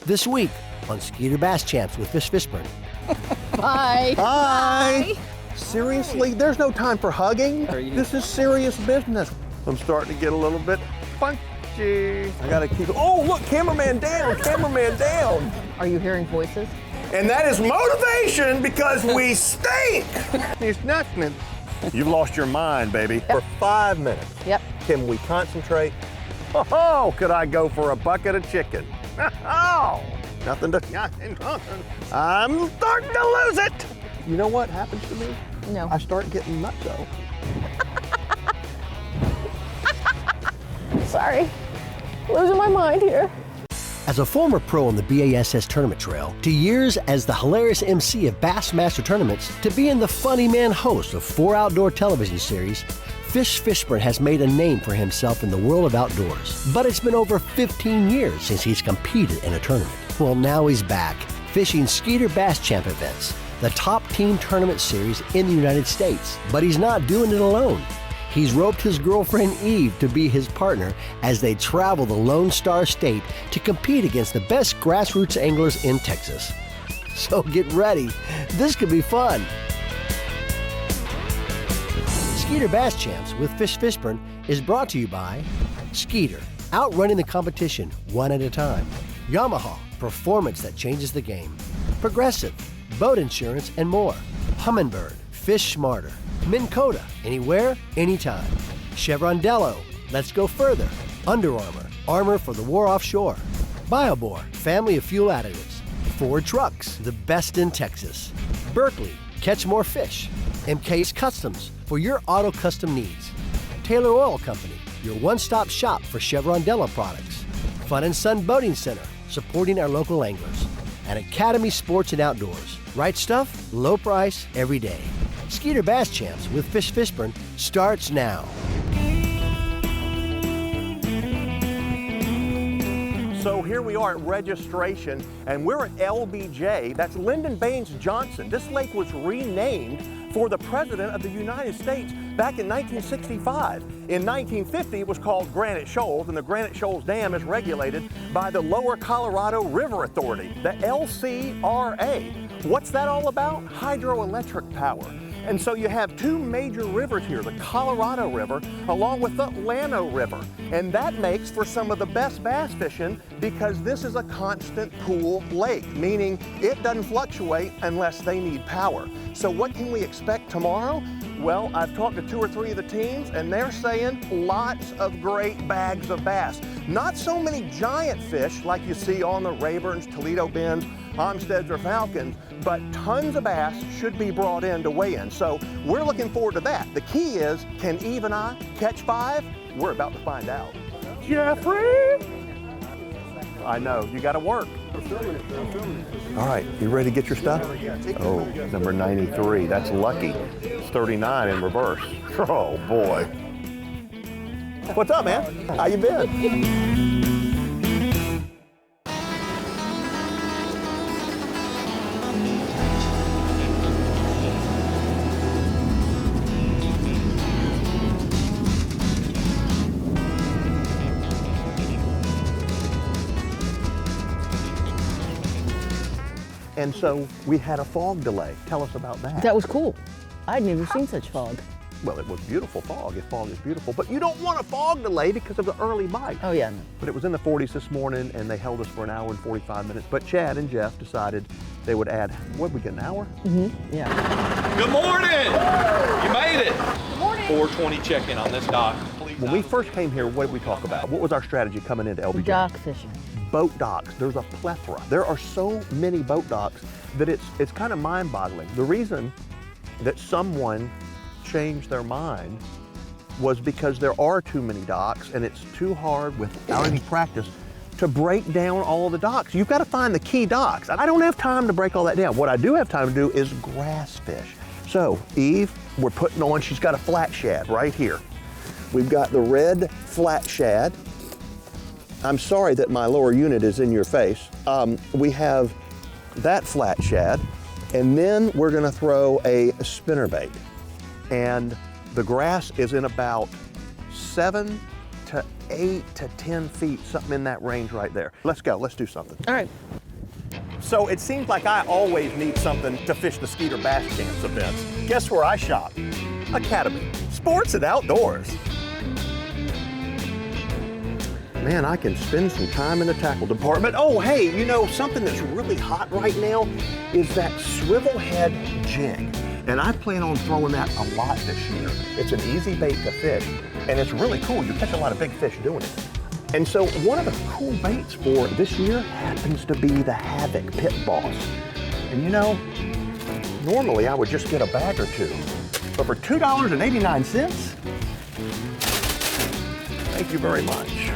This week on Skeeter Bass Champs with Fishburne. Bye. Hi. Seriously, there's no time for hugging. This is serious business. I'm starting to get a little bit punchy. I gotta keep, oh look, cameraman down, cameraman down. Are you hearing voices? And that is motivation because we stink. It's nothing. You've lost your mind, baby. For 5 minutes. Yep. Can we concentrate? Oh, could I go for a bucket of chicken? Oh, nothing. I'm starting to lose it. You know what happens to me? No. I start getting nutso. Sorry. Losing my mind here. As a former pro on the BASS tournament trail, to years as the hilarious MC of Bassmaster tournaments, to being the funny man host of 4 outdoor television series, Fishburne has made a name for himself in the world of outdoors. But it's been over 15 years since he's competed in a tournament. Well, now he's back, fishing Skeeter Bass Champ events, the top team tournament series in the United States. But he's not doing it alone. He's roped his girlfriend Eve to be his partner as they travel the Lone Star State to compete against the best grassroots anglers in Texas. So get ready, this could be fun. Skeeter Bass Champs with Fishburne is brought to you by Skeeter, outrunning the competition one at a time. Yamaha, performance that changes the game. Progressive, boat insurance and more. Humminbird, fish smarter. Minn Kota, anywhere, anytime. Chevron-Delo, let's go further. Under Armour, armor for the war offshore. BioBore, family of fuel additives. Ford Trucks, the best in Texas. Berkeley, catch more fish. MK's Customs, for your auto custom needs. Taylor Oil Company, your one-stop shop for Chevron-Delo products. Fun and Sun Boating Center, supporting our local anglers. And Academy Sports and Outdoors. Right stuff, low price, every day. Skeeter Bass Champs with Fishburne starts now. So here we are at registration, and we're at LBJ. That's Lyndon Baines Johnson. This lake was renamed for the President of the United States back in 1965. In 1950, it was called Granite Shoals, and the Granite Shoals Dam is regulated by the Lower Colorado River Authority, the LCRA. What's that all about? Hydroelectric power. And so you have 2 major rivers here, the Colorado River along with the Llano River. And that makes for some of the best bass fishing because this is a constant pool lake, meaning it doesn't fluctuate unless they need power. So what can we expect tomorrow? Well, I've talked to 2 or 3 of the teams and they're saying lots of great bags of bass. Not so many giant fish like you see on the Rayburns, Toledo Bends, Homesteads, or Falcons, but tons of bass should be brought in to weigh in. So we're looking forward to that. The key is, can Eve and I catch 5? We're about to find out. Jeffrey! I know, you gotta work. I'm filming it. All right, you ready to get your stuff? Oh, number 93, that's lucky. It's 39 in reverse. Oh boy. What's up, man? How you been? And so we had a fog delay. Tell us about that. That was cool. I'd never seen such fog. Well, it was beautiful fog. Fog is beautiful, but you don't want a fog delay because of the early bite. Oh yeah. No. But it was in the 40s this morning and they held us for 1 hour and 45 minutes. But Chad and Jeff decided they would add, what did we get, an hour? Mm-hmm, yeah. Good morning! You made it! Good morning! 420 check-in on this dock. When we first came here, what did we talk about? What was our strategy coming into LBJ? Dock fishing. Boat docks, there's a plethora. There are so many boat docks that it's kind of mind-boggling. The reason that someone changed their mind was because there are too many docks and it's too hard without any practice to break down all the docks. You've got to find the key docks. I don't have time to break all that down. What I do have time to do is grass fish. So Eve, we're putting on, she's got a flat shad right here. We've got the red flat shad. I'm sorry that my lower unit is in your face. We have that flat shad, and then we're gonna throw a spinnerbait. And the grass is in about 7 to 8 to 10 feet, something in that range right there. Let's go, let's do something. All right. So it seems like I always need something to fish the Skeeter Bass Champs events. Guess where I shop? Academy, sports and outdoors. Man, I can spend some time in the tackle department. Oh, hey, you know, something that's really hot right now is that swivel head jig. And I plan on throwing that a lot this year. It's an easy bait to fish, and it's really cool. You catch a lot of big fish doing it. And so one of the cool baits for this year happens to be the Havoc Pit Boss. And you know, normally I would just get a bag or two, but for $2.89, thank you very much.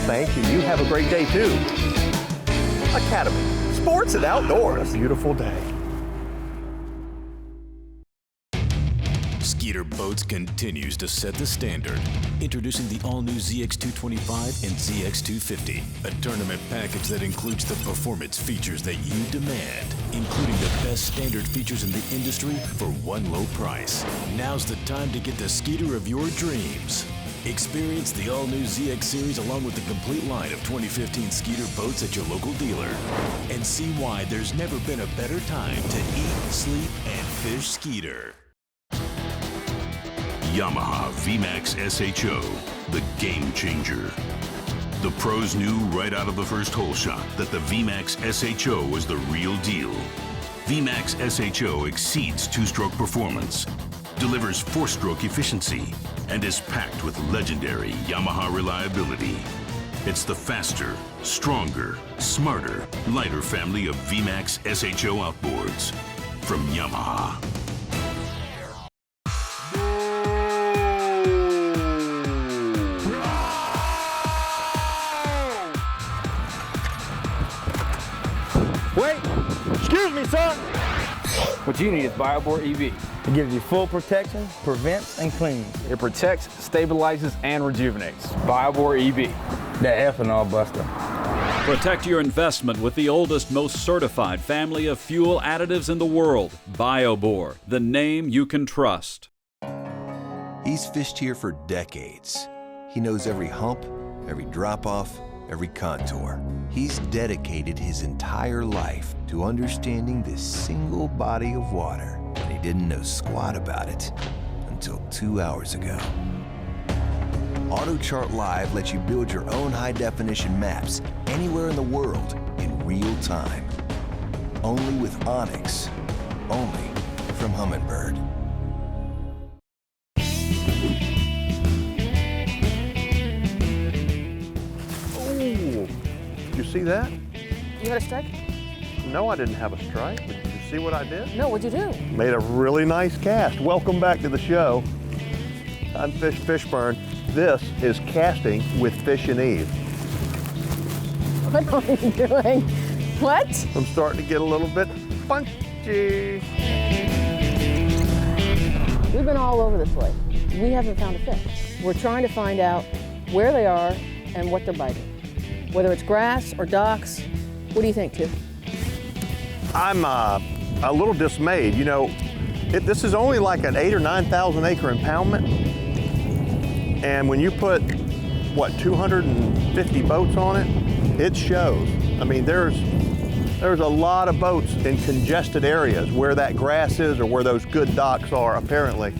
Thank you. You have a great day too. Academy, sports and outdoors. A beautiful day. Skeeter Boats continues to set the standard. Introducing the all-new ZX225 and ZX250, a tournament package that includes the performance features that you demand, including the best standard features in the industry for one low price. Now's the time to get the Skeeter of your dreams. Experience the all-new ZX series along with the complete line of 2015 Skeeter boats at your local dealer. And see why there's never been a better time to eat, sleep, and fish Skeeter. Yamaha VMAX SHO, the game changer. The pros knew right out of the first hole shot that the VMAX SHO was the real deal. VMAX SHO exceeds two-stroke performance, delivers four-stroke efficiency, and is packed with legendary Yamaha reliability. It's the faster, stronger, smarter, lighter family of VMAX SHO outboards from Yamaha. Wait! Excuse me, sir! What you need is BioBore EV. It gives you full protection, prevents, and cleans. It protects, stabilizes, and rejuvenates. BioBore EV. That ethanol buster. Protect your investment with the oldest, most certified family of fuel additives in the world. BioBore, the name you can trust. He's fished here for decades. He knows every hump, every drop-off, every contour. He's dedicated his entire life to understanding this single body of water, and he didn't know squat about it until 2 hours ago. AutoChart Live lets you build your own high-definition maps anywhere in the world in real time. Only with Onyx. Only from Humminbird. Did you see that? You got a strike? No, I didn't have a strike. Did you see what I did? No, what'd you do? Made a really nice cast. Welcome back to the show. I'm Fishburne. This is Casting with Fish and Eve. What are you doing? What? I'm starting to get a little bit punchy. We've been all over this lake. We haven't found a fish. We're trying to find out where they are and what they're biting. Whether it's grass or docks. What do you think, Tim? I'm a little dismayed. You know, this is only like an 8,000 or 9,000 acre impoundment. And when you put, what, 250 boats on it, it shows. I mean, there's a lot of boats in congested areas where that grass is or where those good docks are, apparently.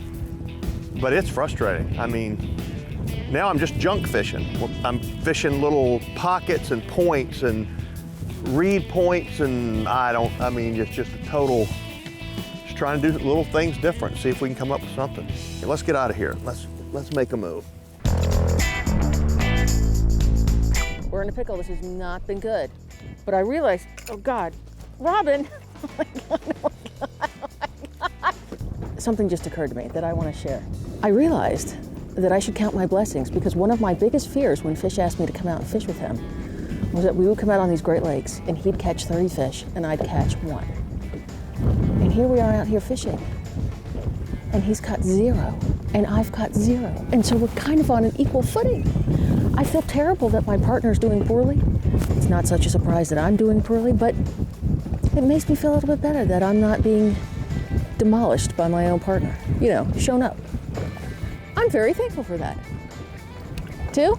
But it's frustrating. I mean, now I'm just junk fishing. I'm fishing little pockets and points and reed points, and it's just a total, just trying to do little things different, see if we can come up with something. Okay, let's get out of here. Let's make a move. We're in a pickle. This has not been good. But I realized, oh God, Robin, oh my God, oh my God, oh my God. Something just occurred to me that I want to share. I realized that I should count my blessings, because one of my biggest fears when Fish asked me to come out and fish with him was that we would come out on these Great Lakes and he'd catch 30 fish and I'd catch one. And here we are out here fishing. And he's caught 0 and I've caught 0. And so we're kind of on an equal footing. I feel terrible that my partner's doing poorly. It's not such a surprise that I'm doing poorly, but it makes me feel a little bit better that I'm not being demolished by my own partner. You know, shown up. I'm very thankful for that. Too?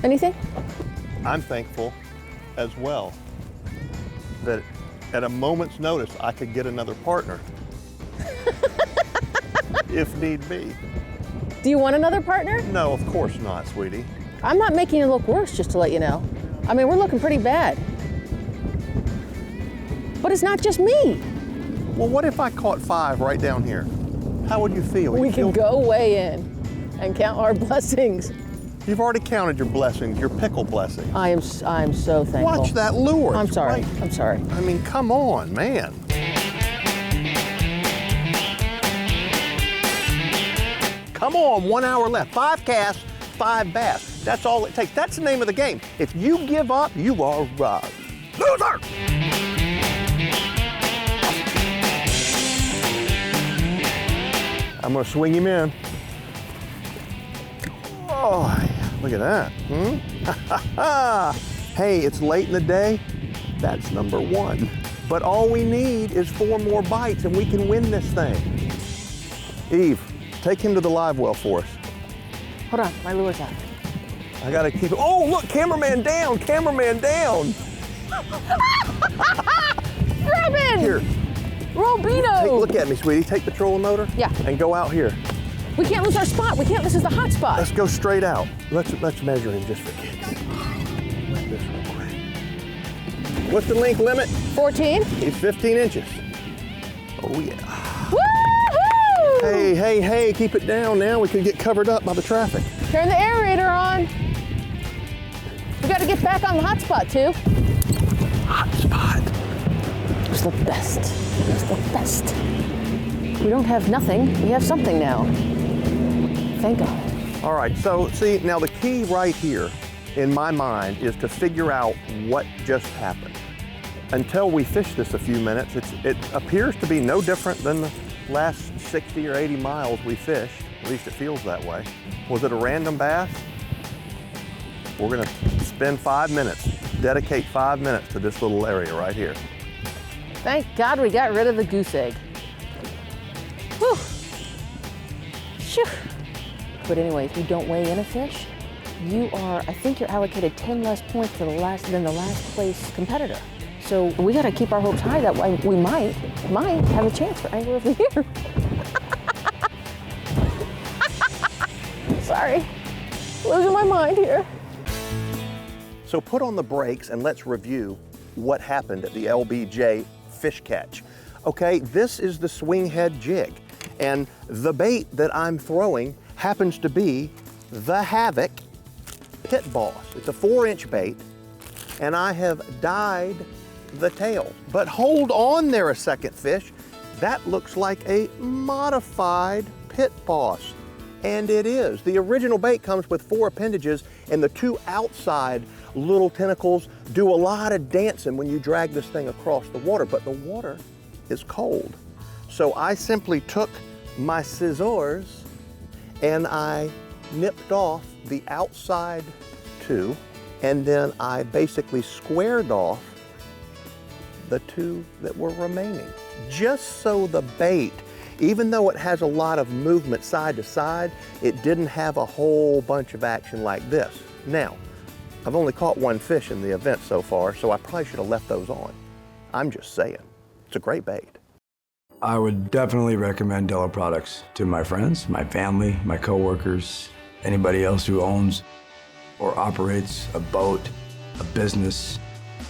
Anything? I'm thankful as well that at a moment's notice I could get another partner if need be. Do you want another partner? No, of course not, sweetie. I'm not making it look worse, just to let you know. I mean, we're looking pretty bad. But it's not just me. Well, what if I caught 5 right down here? How would you feel? We You can feel- go way in and count our blessings. You've already counted your blessings, your pickle blessings. I'm so thankful. Watch that lure. I'm It's sorry. right. I'm sorry. I mean, come on, man. Come on, 1 hour left. 5 casts, 5 bass. That's all it takes. That's the name of the game. If you give up, you are a loser. I'm gonna swing him in. Oh, look at that. Hey, it's late in the day. That's number 1. But all we need is 4 more bites and we can win this thing. Eve, take him to the live well for us. Hold on, my lure's out. I gotta keep it. Oh, look, cameraman down, cameraman down. Robin! Here, Robino! look at me, sweetie. Take the trolling motor. Yeah. And go out here. We can't lose our spot. This is the hot spot. Let's go straight out. Let's measure him just for kicks. This real quick. What's the length limit? 14. He's 15 inches. Oh yeah. Woohoo! Hey, keep it down now. We could get covered up by the traffic. Turn the aerator on. We got to get back on the hot spot, too. Hot spot. It's the best. It's the best. We don't have nothing. We have something now. Thank God. All right, so see, now the key right here in my mind is to figure out what just happened. Until we fish this a few minutes, it appears to be no different than the last 60 or 80 miles we fished. At least it feels that way. Was it a random bass? We're gonna spend 5 minutes, dedicate 5 minutes to this little area right here. Thank God we got rid of the goose egg. Whew. Phew. But anyway, if you don't weigh in a fish, I think you're allocated 10 less points than the last place competitor. So we got to keep our hopes high that we might have a chance for Angler of the Year. Sorry, losing my mind here. So put on the brakes and let's review what happened at the LBJ fish catch. Okay, this is the swing head jig, and the bait that I'm throwing happens to be the Havoc Pit Boss. It's a 4-inch bait, and I have dyed the tail. But hold on there a second, fish. That looks like a modified Pit Boss, and it is. The original bait comes with 4 appendages, and the 2 outside little tentacles do a lot of dancing when you drag this thing across the water, but the water is cold. So I simply took my scissors and I nipped off the outside 2, and then I basically squared off the 2 that were remaining. Just so the bait, even though it has a lot of movement side to side, it didn't have a whole bunch of action like this. Now, I've only caught 1 fish in the event so far, so I probably should have left those on. I'm just saying, it's a great bait. I would definitely recommend Dello products to my friends, my family, my coworkers, anybody else who owns or operates a boat, a business,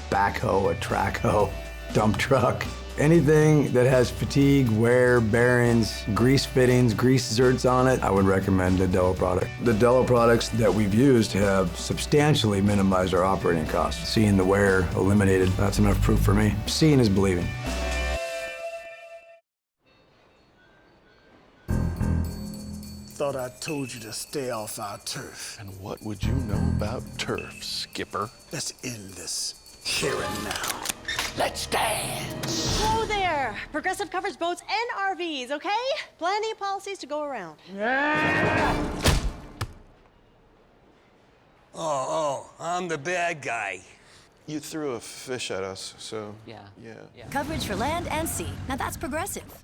backhoe, a track hoe, dump truck, anything that has fatigue, wear, bearings, grease fittings, grease zerts on it, I would recommend the Dello product. The Dello products that we've used have substantially minimized our operating costs. Seeing the wear eliminated, that's enough proof for me. Seeing is believing. Thought I told you to stay off our turf. And what would you know about turf, Skipper? Let's end this here and now. Let's dance. Whoa there. Progressive covers boats and RVs, okay? Plenty of policies to go around. Oh, I'm the bad guy. You threw a fish at us, so... Yeah. Yeah. Coverage for land and sea. Now that's Progressive.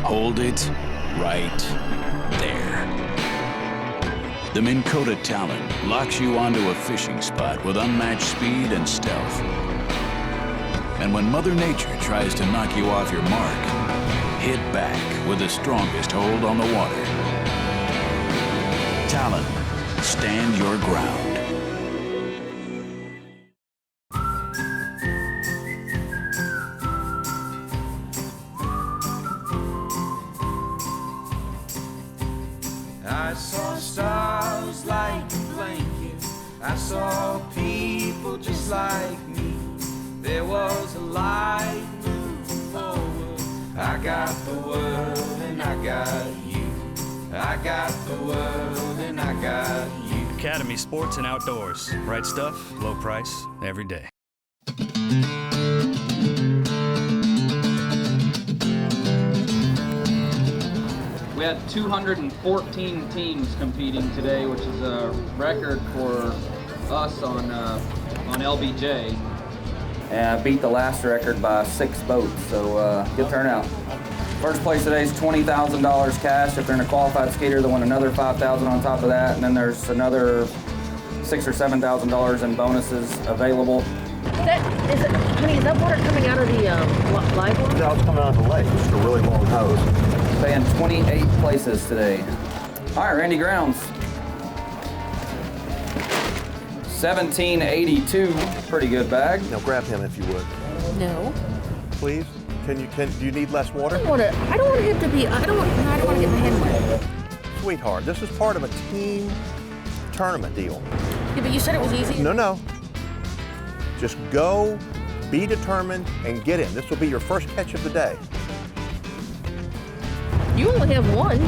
Hold it right there. The Minn Kota Talon locks you onto a fishing spot with unmatched speed and stealth. And when Mother Nature tries to knock you off your mark, hit back with the strongest hold on the water. Talon, stand your ground. I saw stars like a blanket. I saw people just like me. There was a light moving forward. I got the world and I got you. I got the world and I got you. Academy Sports and Outdoors. Right stuff, low price, every day. We had 214 teams competing today, which is a record for us on LBJ. And I beat the last record by 6 boats, so good turnout. First place today is $20,000 cash. If they're in a qualified Skeeter, they win another $5,000 on top of that, and then there's another $6,000 or $7,000 in bonuses available. Honey, is that water coming out of the live one? No, it's coming out of the lake. It's a really long hose. Staying 28 places today. All right, Randy Grounds. 1782, pretty good bag. Now grab him if you would. No. Please? Do you need less water? I don't want him to be, I don't want to get my hand wet. Sweetheart, this is part of a team tournament deal. Yeah, but you said it was easy. No. Just go, be determined, and get in. This will be your first catch of the day. You only have one.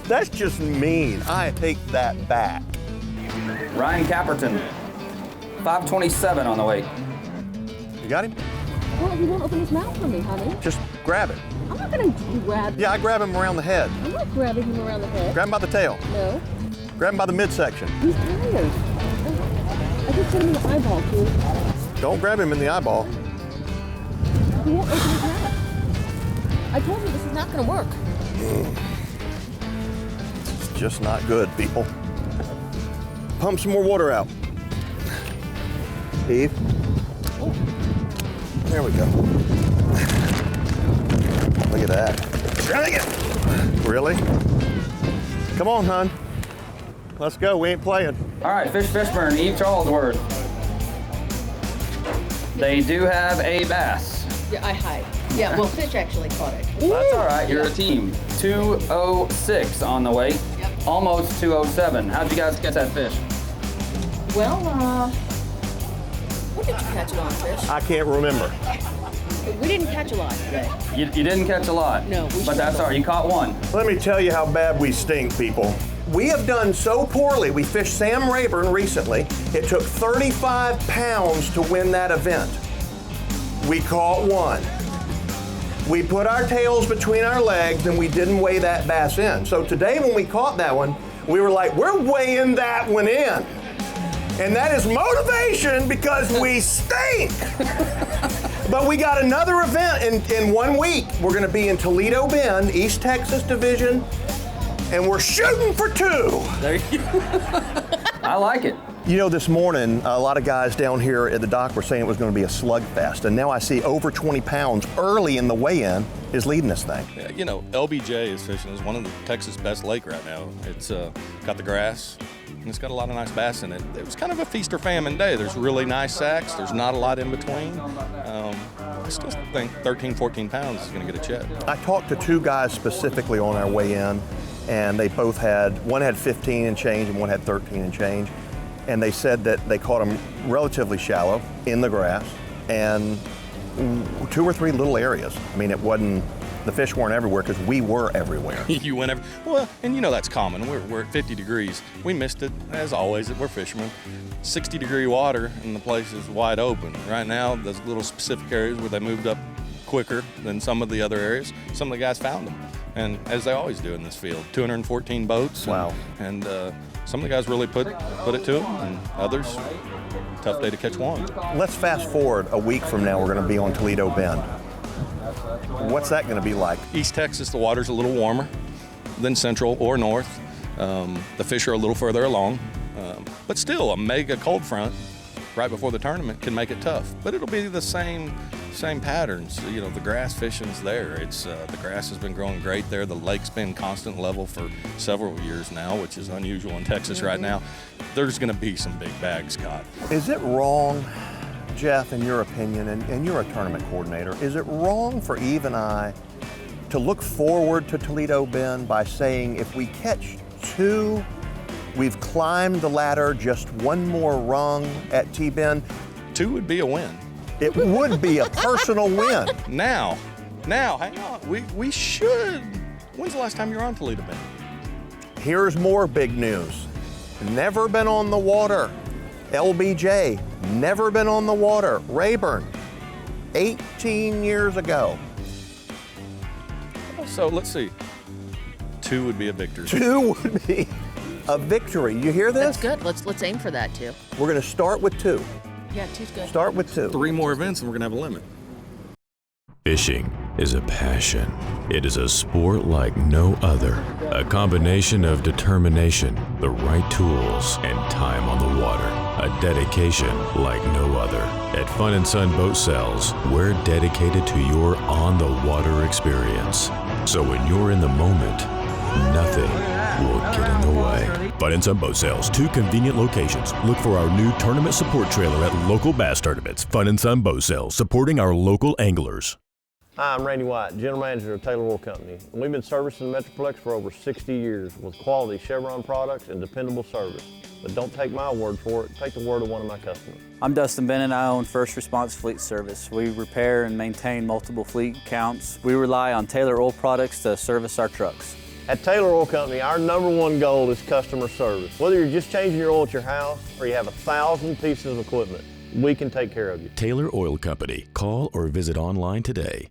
That's just mean. I take that back. Ryan Capperton, 527 on the weight. You got him? Well, he won't open his mouth for me, honey. Just grab it. I'm not going to grab him. Yeah, I grab him around the head. I'm not grabbing him around the head. Grab him by the tail. No. Grab him by the midsection. He's tired. I just hit him in the eyeball, too. Don't grab him in the eyeball. He won't open his mouth. I told you this is not going to work. It's just not good, people. Pump some more water out. Eve. Oh. There we go. Look at that. Dang it! Really? Come on, hon. Let's go. We ain't playing. All right, Fishburne, Eve Charlesworth. They do have a bass. Yeah, I hide. Yeah, well, Fish actually caught it. That's all right. You're a team. 206 on the weight. Yep. Almost 207. How'd you guys catch that fish? Well, what did you catch it on, Fish? I can't remember. We didn't catch a lot today. You didn't catch a lot. No, but that's all right. You caught one. Let me tell you how bad we stink, people. We have done so poorly. We fished Sam Rayburn recently. It took 35 pounds to win that event. We caught one. We put our tails between our legs and we didn't weigh that bass in. So today when we caught that one, we were like, we're weighing that one in. And that is motivation because we stink. But we got another event in 1 week. We're gonna be in Toledo Bend, East Texas Division, and we're shooting for 2. There you go. I like it. You know, this morning, a lot of guys down here at the dock were saying it was going to be a slugfest, and now I see over 20 pounds early in the weigh-in is leading this thing. Yeah, you know, LBJ is fishing. It's one of the Texas' best lake right now. It's got the grass, and it's got a lot of nice bass in it. It was kind of a feast or famine day. There's really nice sacks. There's not a lot in between. I still think 13, 14 pounds is going to get a check. I talked to 2 guys specifically on our weigh-in, and they both one had 15 and change and one had 13 and change. And they said that they caught them relatively shallow in the grass and 2 or 3 little areas. I mean, the fish weren't everywhere because we were everywhere. You went well, and you know that's common. We're at 50 degrees. We missed it, as always, we're fishermen. 60-degree water and the place is wide open. Right now, there's little specific areas where they moved up quicker than some of the other areas. Some of the guys found them, and as they always do in this field, 214 boats. Wow. And some of the guys really put it to them, and others tough day to catch one. Let's fast forward a week from now, we're going to be on Toledo Bend. What's that going to be like? East Texas, the water's a little warmer than central or north. The fish are a little further along, but still a mega cold front right before the tournament can make it tough. But it'll be the same patterns. You know, the grass fishing's there. It's the grass has been growing great there. The lake's been constant level for several years now, which is unusual in Texas right now. There's going to be some big bags caught. Is it wrong, Jeff, in your opinion, and you're a tournament coordinator, is it wrong for Eve and I to look forward to Toledo Bend by saying if we catch 2, we've climbed the ladder just one more rung at T-Bend? 2 would be a win. It would be a personal win. Now, hang on. We should. When's the last time you were on Toledo Bend? Here's more big news. Never been on the water. LBJ, never been on the water. Rayburn, 18 years ago. So let's see. 2 would be a victory. 2 would be a victory. You hear this? That's good. Let's aim for that too. We're going to start with 2. Yeah, 2's good. Start with 2. 3 more events and we're going to have a limit. Fishing is a passion. It is a sport like no other. A combination of determination, the right tools, and time on the water. A dedication like no other. At Fun & Sun Boat Sales, we're dedicated to your on-the-water experience. So when you're in the moment, nothing will get in the way. Fun & Sun Boat Sales, 2 convenient locations. Look for our new tournament support trailer at local bass tournaments. Fun & Sun Boat Sales, supporting our local anglers. Hi, I'm Randy White, General Manager of Taylor Oil Company. And we've been servicing the Metroplex for over 60 years with quality Chevron products and dependable service. But don't take my word for it, take the word of one of my customers. I'm Dustin Bennett. I own First Response Fleet Service. We repair and maintain multiple fleet counts. We rely on Taylor Oil products to service our trucks. At Taylor Oil Company, our #1 goal is customer service. Whether you're just changing your oil at your house or you have 1,000 pieces of equipment, we can take care of you. Taylor Oil Company. Call or visit online today.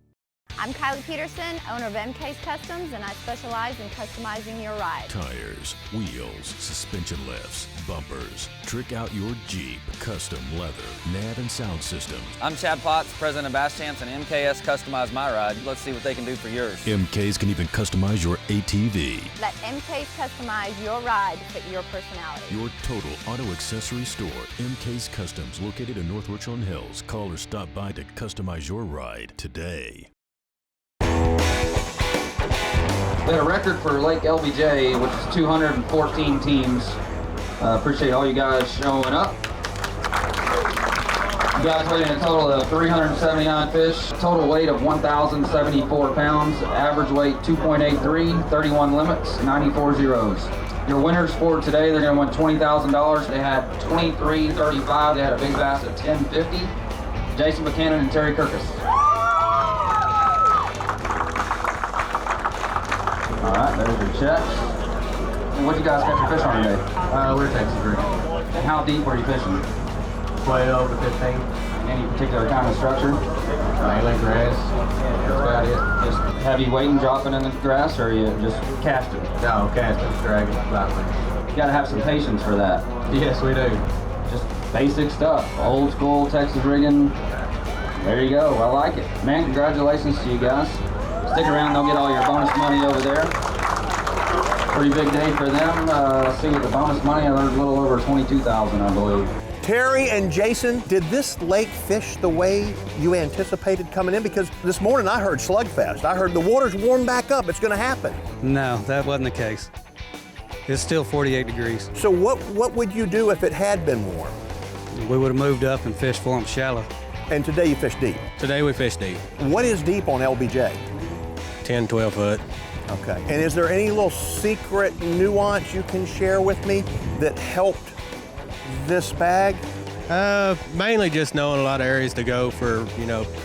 I'm Kylie Peterson, owner of MK's Customs, and I specialize in customizing your ride. Tires, wheels, suspension lifts, bumpers. Trick out your Jeep. Custom leather, nav and sound systems. I'm Chad Potts, president of Bass Champs, and MKS Customize My Ride. Let's see what they can do for yours. MKs can even customize your ATV. Let MK's customize your ride to fit your personality. Your total auto accessory store, MK's Customs, located in North Richland Hills. Call or stop by to customize your ride today. We had a record for Lake LBJ, which is 214 teams. Appreciate all you guys showing up. You guys weighed in a total of 379 fish, total weight of 1,074 pounds, average weight 2.83, 31 limits, 94 zeros. Your winners for today, they're going to win $20,000. They had 23.35. They had a big bass at 10.50. Jason Buchanan and Terry Kirkus. All right, there's your checks. And what'd you guys catch your fish on today? We're Texas Rig. And how deep were you fishing? 12 to 15. Any particular kind of structure? Mainly grass. That's about it. Just heavy weight and dropping in the grass, or you just casting? No, casting, dragging, lightly. You gotta have some patience for that. Yes, we do. Just basic stuff. Old school Texas rigging. There you go. I like it. Man, congratulations to you guys. Stick around, they'll get all your bonus money over there. Pretty big day for them. Let's see what the bonus money, there's a little over 22,000, I believe. Terry and Jason, did this lake fish the way you anticipated coming in? Because this morning I heard slugfest. I heard the water's warmed back up. It's going to happen. No, that wasn't the case. It's still 48 degrees. So what would you do if it had been warm? We would have moved up and fished for them shallow. And today you fished deep? Today we fished deep. What is deep on LBJ? 10, 12 foot. Okay. And is there any little secret nuance you can share with me that helped this bag? Mainly just knowing a lot of areas to go for,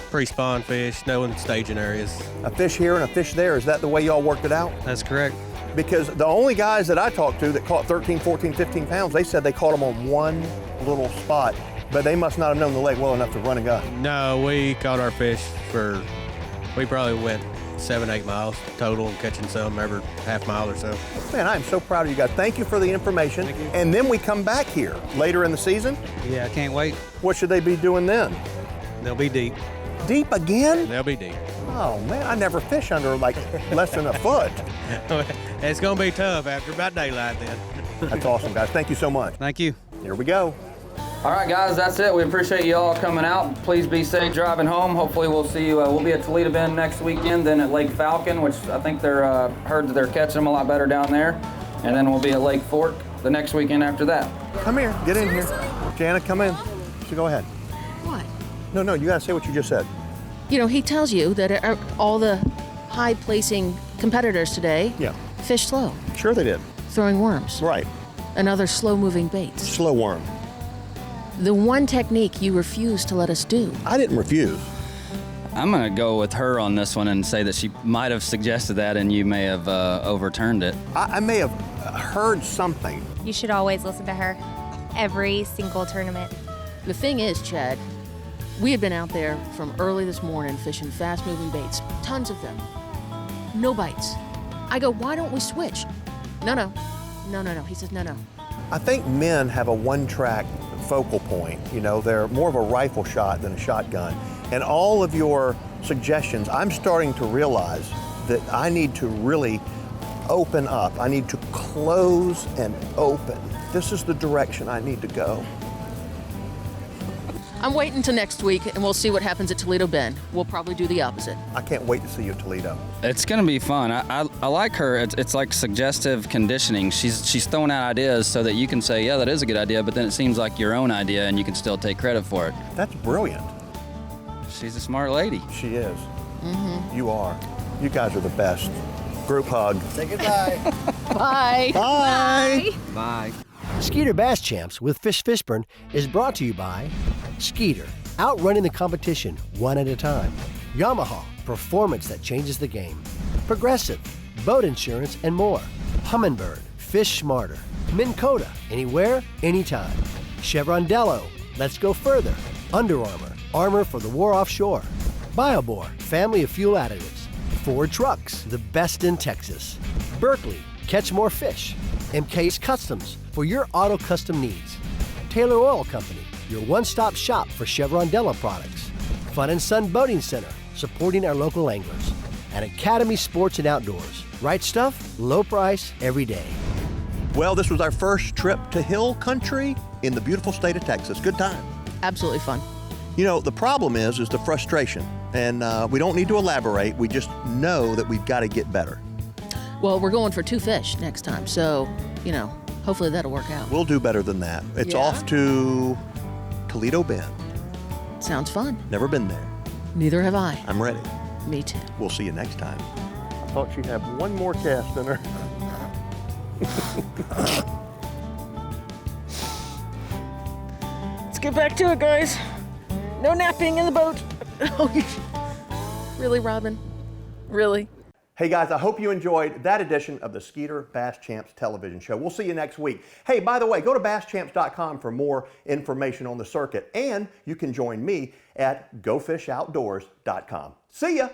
pre-spawn fish, knowing staging areas. A fish here and a fish there, is that the way y'all worked it out? That's correct. Because the only guys that I talked to that caught 13, 14, 15 pounds, they said they caught them on one little spot, but they must not have known the lake well enough to run a gun. No, we caught our fish we probably went 7, 8 miles total and catching some every half mile or so. Man, I'm so proud of you guys. Thank you for the information. Thank you. And then we come back here later in the season. Yeah, I can't wait. What should they be doing then? They'll be deep. Deep again? They'll be deep. Oh man, I never fish under like less than a foot. It's gonna be tough after about daylight then. That's awesome, guys. Thank you so much. Thank you. Here we go. All right, guys, that's it. We appreciate you all coming out. Please be safe driving home. Hopefully we'll see you. We'll be at Toledo Bend next weekend, then at Lake Falcon, which I think they're heard that they're catching them a lot better down there. And then we'll be at Lake Fork the next weekend after that. Come here, get in here. Jana, come in. So go ahead. What? No, you gotta say what you just said. You know, he tells you that all the high-placing competitors today fish slow. Sure they did. Throwing worms. Right. And other slow-moving baits. Slow worm. The one technique you refuse to let us do. I didn't refuse. I'm going to go with her on this one and say that she might have suggested that and you may have overturned it. I may have heard something. You should always listen to her. Every single tournament. The thing is, Chad, we had been out there from early this morning fishing fast-moving baits. Tons of them. No bites. I go, why don't we switch? No. He says, no. I think men have a one-track focal point. You know, they're more of a rifle shot than a shotgun. And all of your suggestions, I'm starting to realize that I need to really open up. I need to close and open. This is the direction I need to go. I'm waiting till next week and we'll see what happens at Toledo Bend. We'll probably do the opposite. I can't wait to see you at Toledo. It's going to be fun. I like her. It's like suggestive conditioning. She's throwing out ideas so that you can say, yeah, that is a good idea, but then it seems like your own idea and you can still take credit for it. That's brilliant. She's a smart lady. She is. Mm-hmm. You are. You guys are the best. Group hug. Say goodbye. Bye. Bye. Bye. Skeeter Bass Champs with Fishburne is brought to you by Skeeter, outrunning the competition one at a time. Yamaha, performance that changes the game. Progressive, boat insurance and more. Humminbird, fish smarter. Minn Kota, anywhere, anytime. Chevron Dello, let's go further. Under Armour, armor for the war offshore. BioBore, family of fuel additives. Ford Trucks, the best in Texas. Berkeley, catch more fish. MK's Customs, for your auto custom needs. Taylor Oil Company, your one-stop shop for Chevron Dello products. Fun and Sun Boating Center, supporting our local anglers. And Academy Sports and Outdoors. Right stuff, low price, every day. Well, this was our first trip to hill country in the beautiful state of Texas. Good time. Absolutely fun. You know, the problem is the frustration. And we don't need to elaborate. We just know that we've got to get better. Well, we're going for 2 fish next time. So, you know, hopefully that'll work out. We'll do better than that. It's Yeah. off to Toledo Bend. Sounds fun. Never been there. Neither have I. I'm ready. Me too. We'll see you next time. I thought she'd have one more cast in her. Let's get back to it, guys. No napping in the boat. Really, Robin? Really? Hey guys, I hope you enjoyed that edition of the Skeeter Bass Champs television show. We'll see you next week. Hey, by the way, go to basschamps.com for more information on the circuit, and you can join me at gofishoutdoors.com. See ya!